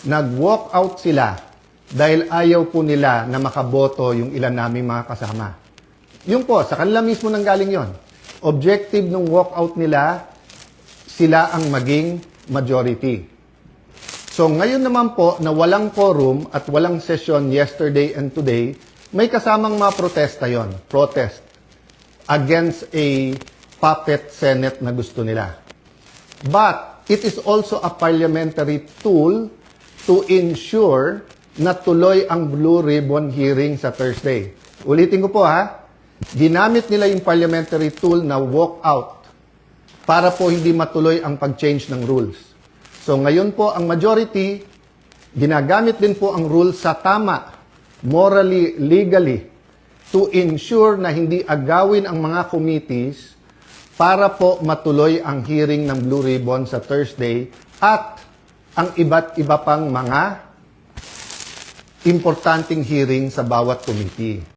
nag-walk out sila dahil ayaw po nila na makaboto yung ilan naming mga kasama. Yun po, sa kanila mismo nanggaling yon. Objective ng walkout nila, sila ang maging majority. So ngayon naman po na walang quorum at walang session yesterday and today, may kasamang mga protesta yon, protest against a puppet Senate na gusto nila. But it is also a parliamentary tool to ensure na tuloy ang Blue Ribbon hearing sa Thursday. Ulitin ko po ha, ginamit nila yung parliamentary tool na walk out para po hindi matuloy ang pag-change ng rules. So ngayon po ang majority, ginagamit din po ang rules sa tama, morally, legally, to ensure na hindi agawin ang mga committees para po matuloy ang hearing ng Blue Ribbon sa Thursday at ang iba't iba pang mga importanteng hearing sa bawat committee.